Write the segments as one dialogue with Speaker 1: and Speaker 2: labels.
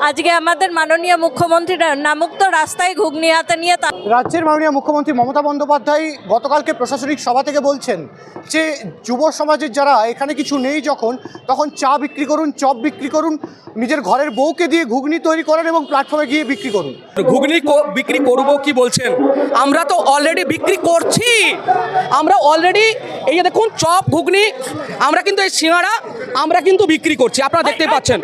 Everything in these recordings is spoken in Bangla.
Speaker 1: আজকে আমাদের মাননীয় মুখ্যমন্ত্রীরা নামুক্ত রাস্তায় ঘুগনি হাতে নিয়ে
Speaker 2: রাজ্যের মাননীয় মুখ্যমন্ত্রী মমতা বন্দ্যোপাধ্যায় গতকালকে প্রশাসনিক সভা থেকে বলছেন যে যুব সমাজের যারা এখানে কিছু নেই তখন চা বিক্রি করুন, চপ বিক্রি করুন, নিজের ঘরের বউকে দিয়ে ঘুগনি তৈরি করেন এবং প্ল্যাটফর্মে গিয়ে বিক্রি করুন।
Speaker 3: ঘুগনি বিক্রি করব কি বলছেন? আমরা তো অলরেডি বিক্রি করছি। আমরা অলরেডি এই যে দেখুন চপ ঘুগনি, আমরা কিন্তু এই সিঙ্গাড়া আমরা কিন্তু বিক্রি করছি। আপনারা দেখতে পাচ্ছেন,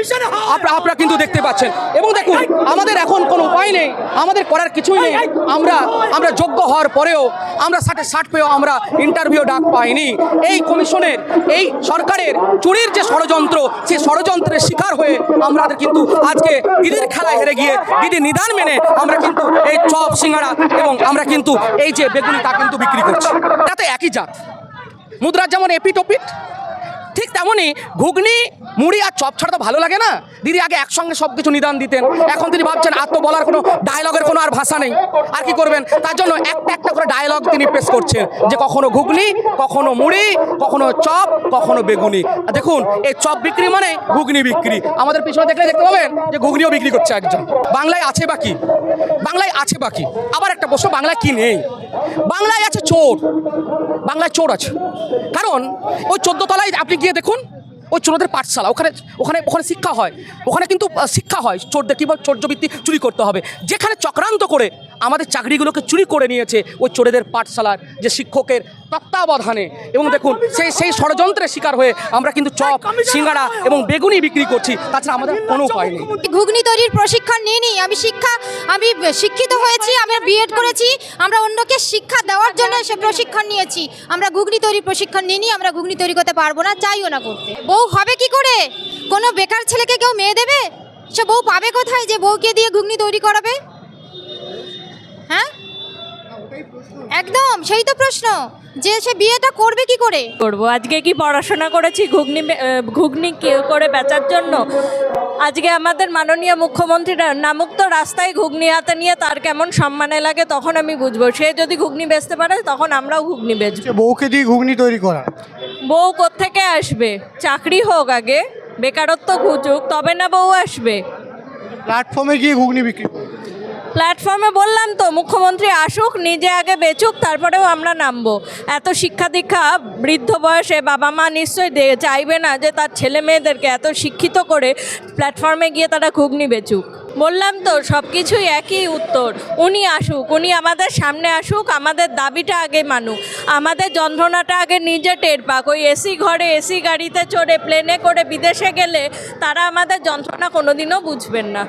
Speaker 3: আপনারা কিন্তু দেখতে পাচ্ছেন। এবং দেখুন আমাদের এখন কোনো উপায় নেই, আমাদের করার কিছুই নেই। আমরা যোগ্য হওয়ার পরেও আমরা 60 পেয়েও আমরা ইন্টারভিউ ডাক পাইনি। এই কমিশনের, এই সরকারের চুরির যে ষড়যন্ত্র, সেই ষড়যন্ত্রের শিকার হয়ে আমাদের কিন্তু আজকে দিদির খেলায় হেরে গিয়ে দিদির নিদান মেনে আমরা কিন্তু এই চপ সিঙ্গাড়া এবং আমরা কিন্তু এই যে বেগুনি তা কিন্তু বিক্রি করছি। তাতে একই জাত, মুদ্রার যেমন এপিট ওপিট, ঠিক তেমনই ঘুগনি মুড়ি আর চপ ছাড়া তো ভালো লাগে না। দিদি আগে একসঙ্গে সব কিছু নিদান দিতেন, এখন তিনি ভাবছেন আর তো বলার কোনো ডায়লগের কোনো আর ভাষা নেই, আর কি করবেন? তার জন্য একটা করে ডায়লগ তিনি পেশ করছেন, যে কখনো ঘুগনি, কখনো মুড়ি, কখনো চপ, কখনো বেগুনি। দেখুন এই চপ বিক্রি মানে ঘুগনি বিক্রি। আমাদের পিছনে দেখলে দেখতে পাবেন যে ঘুগনিও বিক্রি করছে একজন। বাংলায় আছে বাকি, বাংলায় আছে বাকি। আবার একটা প্রশ্ন, বাংলায় কি নেই? বাংলায় আছে চোর, বাংলায় চোর আছে। কারণ ওই 14 তলায় আপনি গিয়ে দেখুন, ওই চোরদের পাঠশালা, ওখানে শিক্ষা হয়। ওখানে কিন্তু শিক্ষা হয় চোরদের কীভাবে চোরবৃত্তি চুরি করতে হবে। যেখানে চক্রান্ত করে আমাদের চাকরিগুলোকে চুরি করে নিয়েছে ওই চোরেদের পাঠশালার যে শিক্ষকের তত্ত্বাবধানে। এবং দেখুন সেই ষড়যন্ত্রের শিকার হয়ে আমরা কিন্তু চপ সিঙ্গাড়া এবং বেগুনি বিক্রি করছি। তাছাড়া আমাদের কোনো উপায় নেই।
Speaker 4: ঘুগনি তৈরির প্রশিক্ষণ নিইনি আমি। আমি শিক্ষিত হয়েছি, আমি বিএড করেছি। আমরা অন্যকে শিক্ষা দেওয়ার জন্য সে প্রশিক্ষণ নিয়েছি। আমরা ঘুগনি তৈরির প্রশিক্ষণ নিইনি। আমরা ঘুগনি তৈরি করতে পারবো না, চাইও না করতে। বউ হবে কি করে? কোনো বেকার ছেলেকে কেউ মেয়ে দেবে? সে বউ পাবে কোথায় যে বউকে দিয়ে ঘুগনি তৈরি করাবে? হ্যাঁ, একদম সেই তো প্রশ্ন, যে সে বিয়েটা করবে কি করে?
Speaker 1: করবো। আজকে কি পড়াশোনা করেছি ঘুগনি করে বেচার জন্য? আজকে আমাদের মাননীয় মুখ্যমন্ত্রীরা নামুক্ত রাস্তায় ঘুগনি হাতে নিয়ে তার কেমন সম্মানে লাগে তখন আমি বুঝবো। সে যদি ঘুগনি বেচতে পারে তখন আমরাও ঘুগনি বেচবো।
Speaker 2: বউকে দিয়ে ঘুগনি তৈরি করা,
Speaker 1: বউ কোত্থেকে আসবে? চাকরি হোক আগে, বেকারত্ব ঘুচুক, তবে না বউ আসবে।
Speaker 2: প্ল্যাটফর্মে গিয়ে ঘুগনি বিক্রি।
Speaker 1: প্ল্যাটফর্মে বললাম তো, মুখ্যমন্ত্রী আসুক, নিজে আগে বেচুক, তারপরেও আমরা নামবো। এত শিক্ষা দীক্ষা বৃদ্ধ বয়সে বাবা মা নিশ্চয়ই চাইবে না যে তার ছেলে মেয়েদেরকে এত শিক্ষিত করে প্ল্যাটফর্মে গিয়ে তারা ঘুগনি বেচুক। বললাম তো সব কিছুই একই উত্তর। উনি আসুক, উনি আমাদের সামনে আসুক, আমাদের দাবিটা আগে মানুক, আমাদের যন্ত্রণাটা আগে নিজে টের পাক। ওই এসি ঘরে এসি গাড়িতে চড়ে প্লেনে করে বিদেশে গেলে তারা আমাদের যন্ত্রণা কোনোদিনও বুঝবেন না।